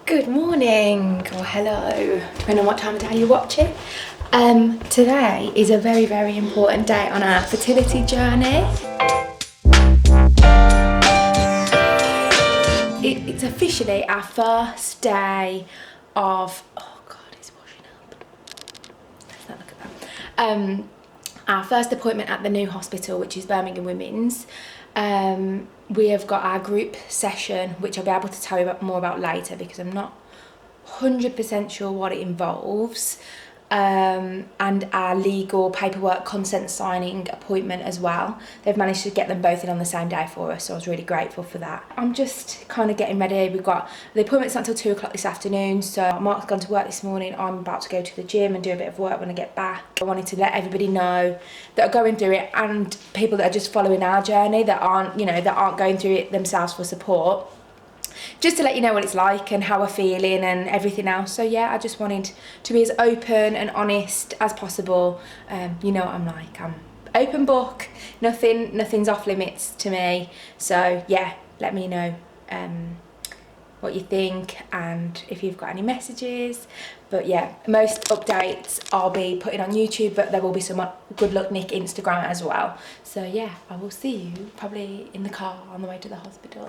Good morning, or hello, depending on what time of day you're watching. Today is a very, very important day on our fertility journey. It's officially our first day of, oh God, it's washing up. Let's not look at that. Our first appointment at the new hospital, which is Birmingham Women's. We have got our group session, which I'll be able to tell you more about later because I'm not 100% sure what it involves, and our legal paperwork consent signing appointment as well. They've managed to get them both in on the same day for us, so I was really grateful for that. I'm just kind of getting ready. We've got the appointment's not until 2 o'clock this afternoon, so Mark's gone to work this morning. I'm about to go to the gym and do a bit of work when I get back. I wanted to let everybody know that are going through it, and people that are just following our journey that aren't going through it themselves for support, just to let you know what it's like and how we're feeling and everything else. So yeah, I just wanted to be as open and honest as possible. You know what I'm like, I'm open book, nothing's off limits to me. So yeah, let me know what you think and if you've got any messages. But yeah, most updates I'll be putting on YouTube, but there will be some on GoodLuckNic Instagram as well. So yeah, I will see you probably in the car on the way to the hospital.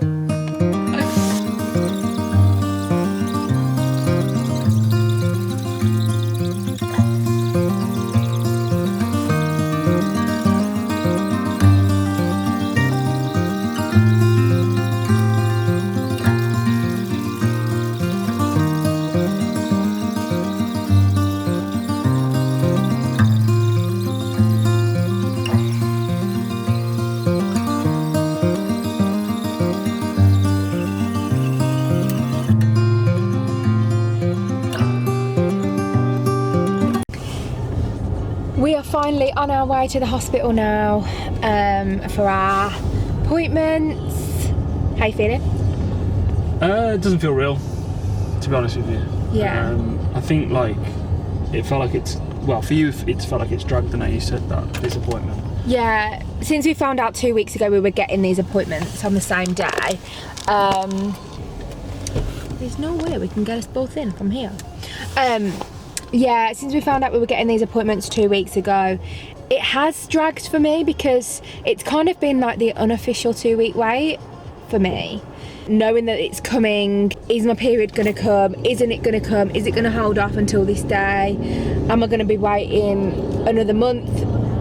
We are finally on our way to the hospital now for our appointments. How you feeling? It doesn't feel real, to be honest with you. Yeah. I think it felt like it's, well, for you it's felt like it's dragged, and you said that disappointment. Yeah, since we found out 2 weeks ago we were getting these appointments on the same day, there's no way we can get us both in from here. Yeah, since we found out we were getting these appointments 2 weeks ago, it has dragged for me because it's kind of been like the unofficial 2 week wait for me. Knowing that it's coming, is my period going to come, isn't it going to come, is it going to hold off until this day, am I going to be waiting another month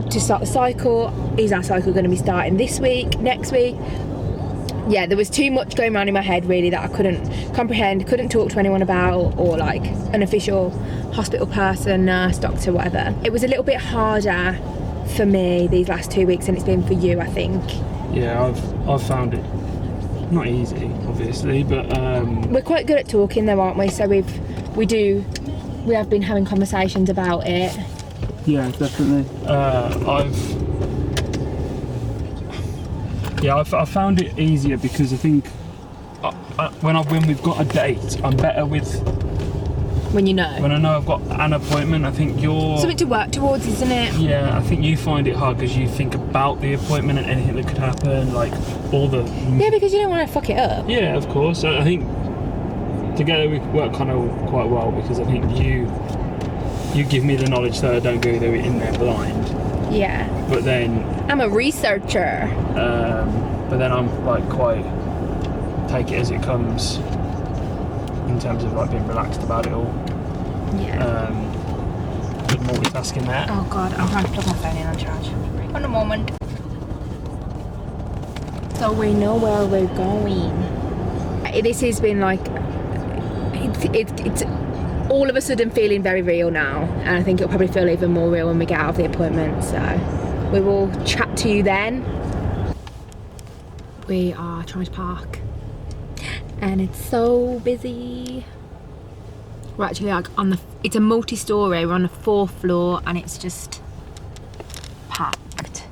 to start the cycle, is our cycle going to be starting this week, next week? Yeah, there was too much going around in my head really that I couldn't comprehend, couldn't talk to anyone about, or like an official hospital person, nurse, doctor, whatever. It was a little bit harder for me these last 2 weeks than it's been for you, I think. Yeah, I've found it not easy, obviously, but we're quite good at talking though, aren't we? So we have been having conversations about it. Yeah, definitely. I've found it easier because I think when we've got a date, I'm better with when I know I've got an appointment. I think you're something to work towards, isn't it? Yeah, I think you find it hard because you think about the appointment and anything that could happen, like all the... Yeah, because you don't want to fuck it up. Yeah, of course. I think together we work kind of quite well because I think you give me the knowledge so I don't go there in there blind. Yeah. But then... I'm a researcher. But then I'm like quite take it as it comes in terms of like being relaxed about it all. Yeah. Good multitasking there. Oh God, I'm trying to plug my phone in on charge. On a moment. So we know where we're going. This has been like, it's all of a sudden feeling very real now, and I think it'll probably feel even more real when we get out of the appointment. So we will chat to you then. We are trying to park, and it's so busy. We're actually like it's a multi-storey, we're on the 4th floor and it's just packed.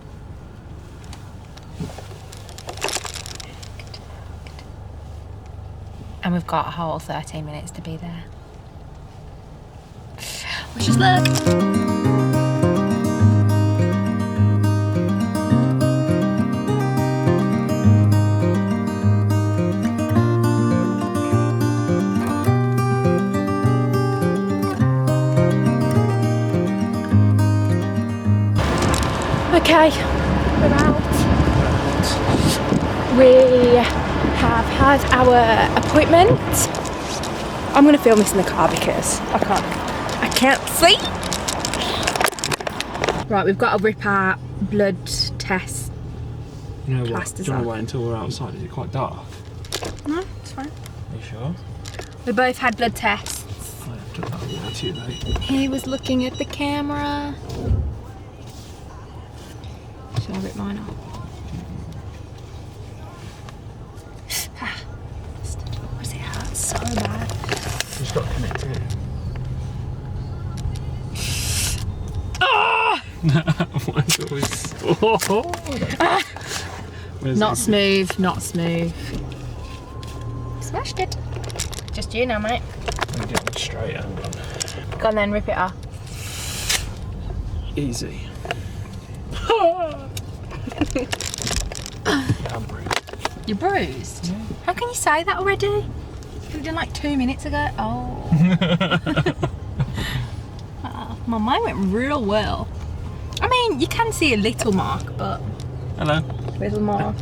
And we've got a whole 13 minutes to be there. Wish us luck. Okay, we're out. We have had our appointment. I'm gonna film this in the car because I can't see. Right, we've got to rip our blood test. You know what? Plasters Do you want to on. wait until we're outside? Is it quite dark? No, it's fine. Are you sure? We both had blood tests. I have to that way too late. He was looking at the camera. Should I rip mine off? What's it hurt so bad? Just got to connect to it. Not smooth, not smooth. Smashed it. Just you now, mate. I'm getting straight, hang on. Go on then, rip it off. Easy. Yeah, I'm bruised. You're bruised? Yeah. How can you say that already? We've done like 2 minutes ago. Oh. My mind went real well. I mean, you can see a little mark, but... Hello. Little mark.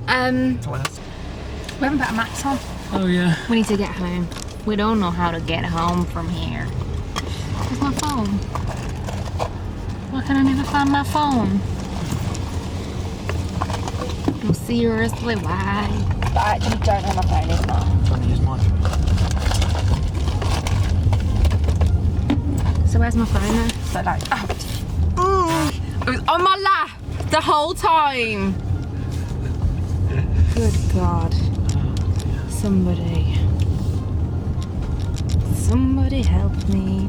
Hello. We haven't put a mask on. Oh yeah. We need to get home. We don't know how to get home from here. Where's my phone? Why can I never find my phone? No, seriously, why? But I actually don't have my phone, is not. I'm trying to use my phone. So where's my phone then? So like, it was on my lap the whole time. Good God. Somebody help me.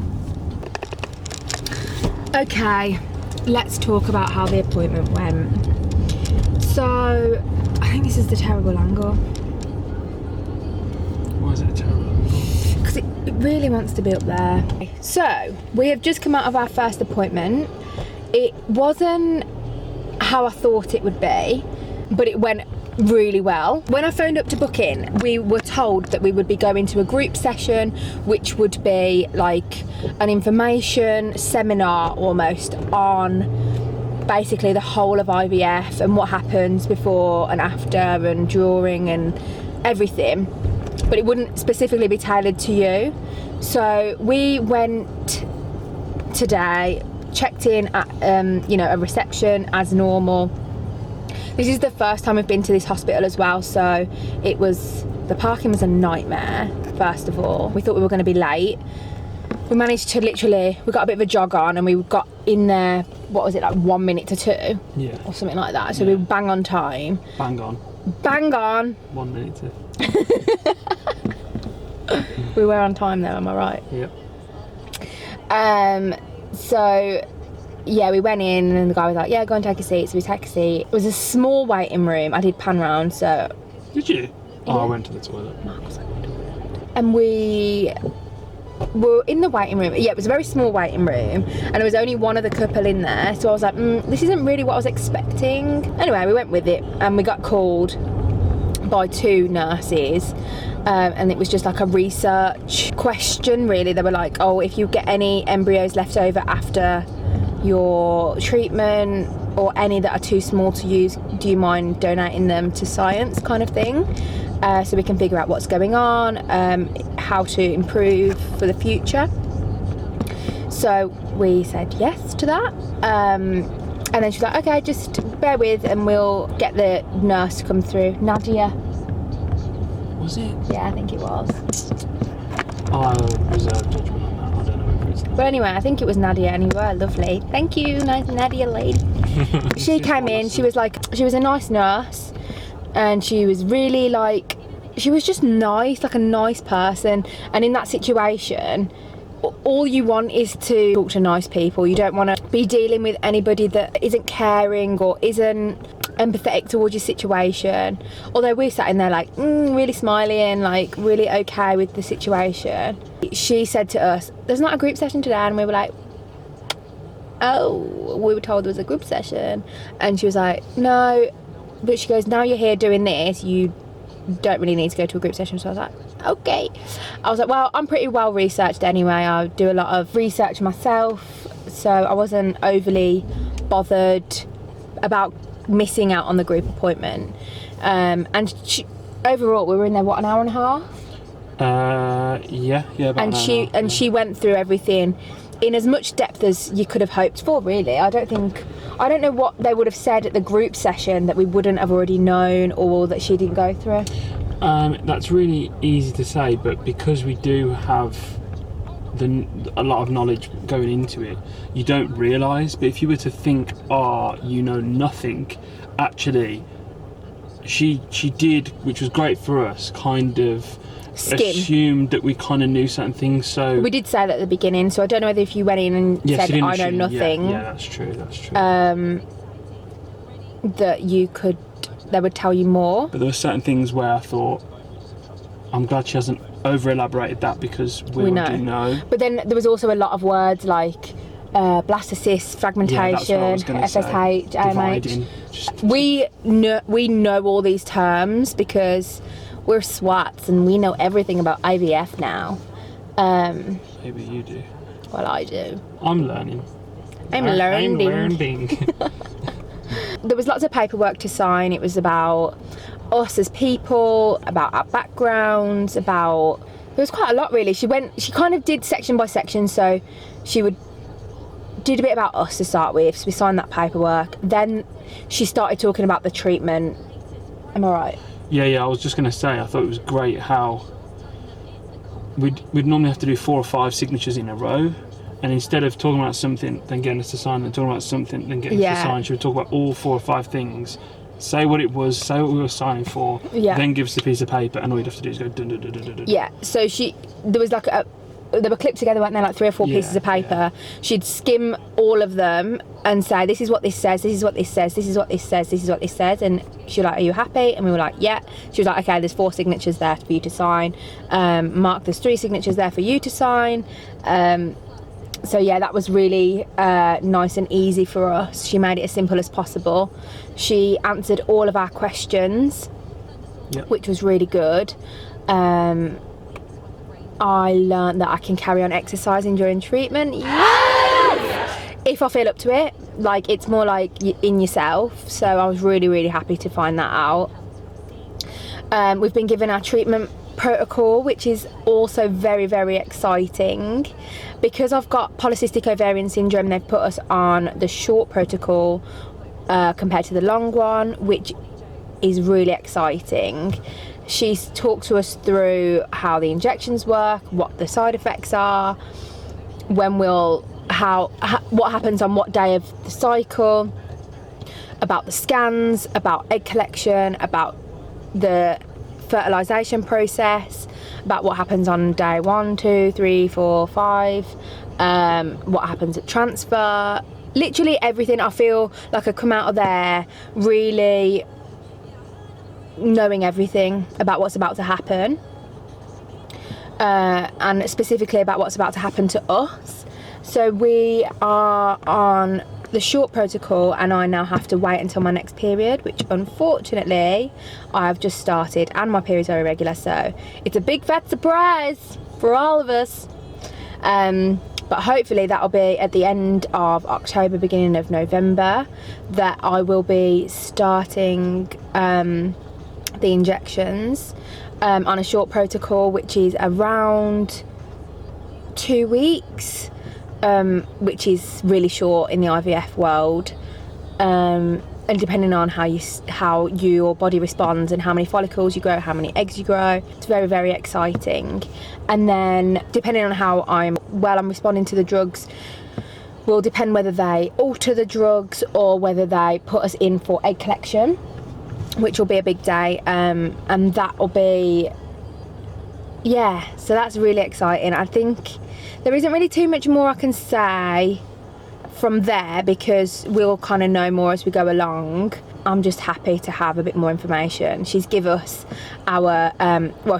Okay, let's talk about how the appointment went. So, I think this is the terrible angle. Why is it terrible? Because it really wants to be up there. So, we have just come out of our first appointment. It wasn't how I thought it would be, but it went really well. When I phoned up to book in, we were told that we would be going to a group session, which would be like an information seminar almost on basically the whole of IVF and what happens before and after and during and everything, but it wouldn't specifically be tailored to you. So we went today, checked in at a reception as normal. This is the first time we've been to this hospital as well, so the parking was a nightmare, first of all. We thought we were going to be late. We managed to we got a bit of a jog on and we got in there, what was it, like 1 minute to 2? Yeah. Or something like that, so we were bang on time. Bang on. Bang on. 1 minute to. We were on time though, am I right? Yep. So yeah, we went in and the guy was like, yeah, go and take a seat. So we take a seat. It was a small waiting room. I did pan round, so... Did you? Yeah. Oh, I went to the toilet. And we were in the waiting room. Yeah, it was a very small waiting room. And there was only one other couple in there. So I was like, this isn't really what I was expecting. Anyway, we went with it and we got called by 2 nurses. And it was just like a research question, really. They were like, oh, if you get any embryos left over after your treatment or any that are too small to use, do you mind donating them to science, kind of thing, so we can figure out what's going on, how to improve for the future. So we said yes to that, and then she's like, okay, just bear with and we'll get the nurse to come through. Nadia. Was it? Yeah, I think it was. I reserve judgment on that. I don't know if it's not. But anyway, I think it was Nadia and you were lovely. Thank you, nice Nadia lady. She came in, she was a nice nurse, and she was really like, she was just nice, like a nice person. And in that situation, all you want is to talk to nice people. You don't want to be dealing with anybody that isn't caring or isn't empathetic towards your situation. Although we're sat in there like really smiling, like really okay with the situation. She said to us, there's not a group session today, and we were like, oh, we were told there was a group session. And she was like, no, but she goes, now you're here doing this, you don't really need to go to a group session. So I was like, okay. I was like, well, I'm pretty well researched anyway. I do a lot of research myself, so I wasn't overly bothered about missing out on the group appointment. And overall, we were in there, what, an hour and a half? Yeah, about And she went through everything in as much depth as you could have hoped for, really. I don't know what they would have said at the group session that we wouldn't have already known, or that she didn't go through. That's really easy to say, but because we do have a lot of knowledge going into it, you don't realise. But if you were to think, you know nothing, actually she did, which was great for us, kind of assumed that we kind of knew certain things. So we did say that at the beginning, so I don't know whether if you went in and said I know nothing. Yeah, that's true. That they would tell you more. But there were certain things where I thought, I'm glad she hasn't over elaborated that, because we already know. But then there was also a lot of words like blastocyst, fragmentation, FSH, AMH. We know all these terms because we're swats and we know everything about IVF now. Maybe you do. Well, I do. I'm learning. I'm learning. There was lots of paperwork to sign. It was about us as people, about our backgrounds, there was quite a lot, really. She kind of did section by section, so she did a bit about us to start with, so we signed that paperwork. Then she started talking about the treatment. Am I right? Yeah, I was just going to say, I thought it was great how we'd normally have to do 4 or 5 signatures in a row, and instead of talking about something, then getting us to sign, then talking about something, then getting us to sign, she would talk about all 4 or 5 things, say what it was, say what we were signing for, then give us the piece of paper, and all you'd have to do is go dun dun dun dun dun dun. Yeah, so there was like they were clipped together, weren't there, like 3 or 4 pieces of paper. She'd skim all of them and say, this is what this says, this is what this says, this is what this says, this is what this says, and she was like, are you happy? And we were like, yeah. She was like, okay, there's 4 signatures there for you to sign. Mark, there's 3 signatures there for you to sign. So yeah, that was really nice and easy for us. She made it as simple as possible. She answered all of our questions, which was really good. I learned that I can carry on exercising during treatment. Yes! If I feel up to it. Like, it's more like in yourself. So I was really, really happy to find that out. We've been given our treatment protocol, which is also very, very exciting. Because I've got polycystic ovarian syndrome, they've put us on the short protocol compared to the long one, which is really exciting. She's talked to us through how the injections work, what the side effects are, what happens on what day of the cycle, about the scans, about egg collection, about the fertilization process, about what happens on day 1, 2, 3, 4, 5, what happens at transfer, literally everything. I feel like I come out of there really knowing everything about what's about to happen, and specifically about what's about to happen to us. So we are on the short protocol, and I now have to wait until my next period, which unfortunately I've just started, and my periods are irregular, so it's a big fat surprise for all of us. But hopefully that'll be at the end of October, beginning of November, that I will be starting the injections on a short protocol, which is around 2 weeks, which is really short in the IVF world, and depending on how your body responds and how many follicles you grow, how many eggs you grow, it's very, very exciting. And then depending on how I'm responding to the drugs will depend whether they alter the drugs or whether they put us in for egg collection, which will be a big day, and that will be, so that's really exciting. I think there isn't really too much more I can say from there, because we'll kind of know more as we go along. I'm just happy to have a bit more information. She's given us our,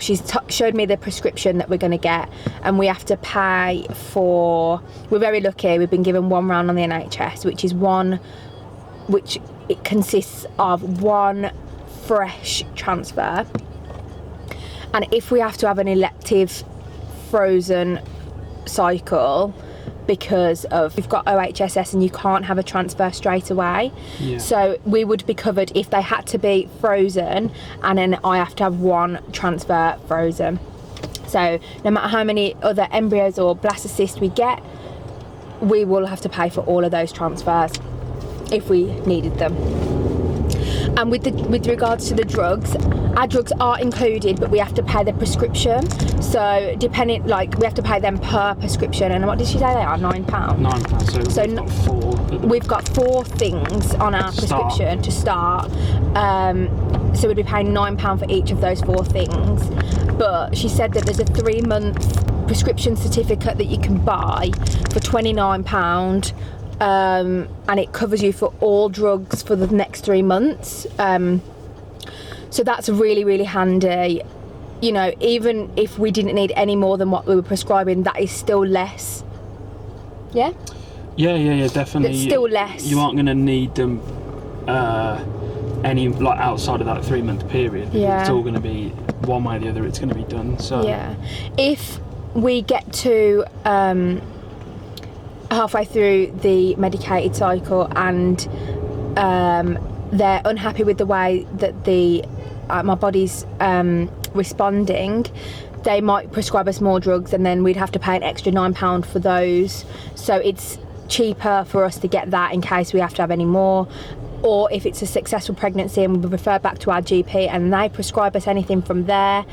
she's showed me the prescription that we're going to get, and we have to pay for, we're very lucky, we've been given 1 round on the NHS, which it consists of 1 fresh transfer, and if we have to have an elective frozen cycle, because of you've got OHSS and you can't have a transfer straight away. Yeah. So we would be covered if they had to be frozen, and then I have to have one transfer frozen. So no matter how many other embryos or blastocysts we get, we will have to pay for all of those transfers if we needed them. And with regards to the drugs, our drugs are included, but we have to pay the prescription. So depending, like, we have to pay them per prescription. And what did she say they are? £9. £9. So we've got 4. We've got 4 things on our prescription to start. So we'd be paying £9 for each of those 4 things. But she said that there's a 3-month prescription certificate that you can buy for £29. And it covers you for all drugs for the next 3 months. So that's really, really handy. You know, even if we didn't need any more than what we were prescribing, that is still less. Yeah? Yeah, definitely. It's still less. You aren't going to need them any, like, outside of that 3-month period. Yeah. It's all going to be one way or the other, it's going to be done. So yeah. If we get to halfway through the medicated cycle and they're unhappy with the way that my body's responding, they might prescribe us more drugs, and then we'd have to pay an extra £9 for those. So it's cheaper for us to get that in case we have to have any more. Or if it's a successful pregnancy and we refer back to our GP and they prescribe us anything from there,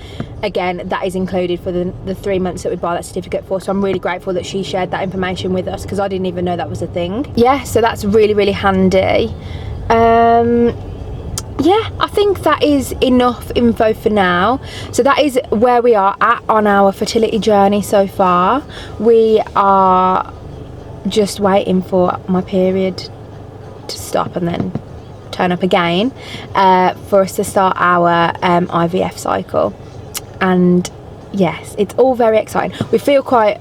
again, that is included for the 3 months that we buy that certificate for. So I'm really grateful that she shared that information with us, because I didn't even know that was a thing. Yeah, so that's really, really handy. Yeah, I think that is enough info for now. So that is where we are at on our fertility journey so far. We are just waiting for my period to stop and then turn up again for us to start our IVF cycle. And yes, it's all very exciting. I feel quite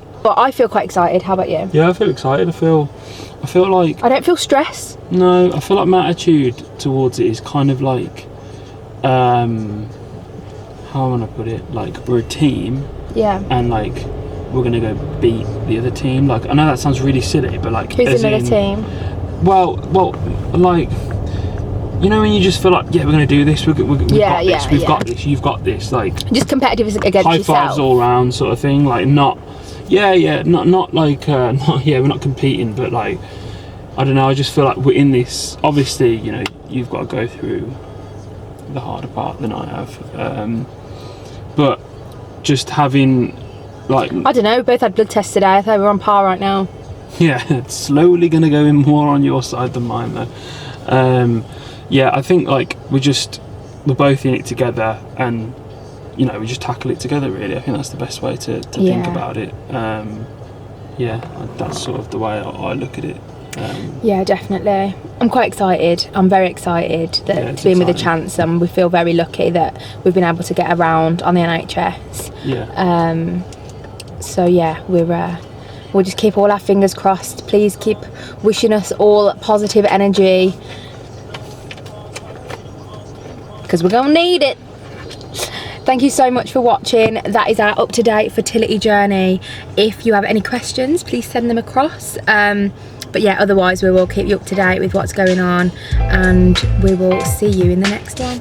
excited. How about you? Yeah, I feel excited. I feel like I don't feel stress. No, I feel like my attitude towards it is kind of like how am I gonna put it, like, we're a team. Yeah. And like we're gonna go beat the other team. Like, I know that sounds really silly, but like, Who's another team? Well, like, you know, when you just feel like, yeah, we're going to do this, we've got this, we've got this, you've got this, like, just competitive against high yourself. fives all round sort of thing, like, not like, we're not competing, but like, I don't know, I just feel like we're in this. Obviously, you know, you've got to go through the harder part than I have, but just having, like, I don't know, we both had blood tests today. I thought we were on par right now. Yeah, it's slowly going to go in more on your side than mine, though. Yeah, I think, like, we're both in it together, and, you know, we just tackle it together, really. I think that's the best way to think about it. Yeah, that's sort of the way I look at it. Yeah, definitely. I'm quite excited. I'm very excited to be in with a chance, and we feel very lucky that we've been able to get around on the NHS. Yeah. So, yeah, we'll just keep all our fingers crossed. Please keep wishing us all positive energy, because we're going to need it. Thank you so much for watching. That is our up-to-date fertility journey. If you have any questions, please send them across. But yeah, otherwise we will keep you up to date with what's going on, and we will see you in the next one.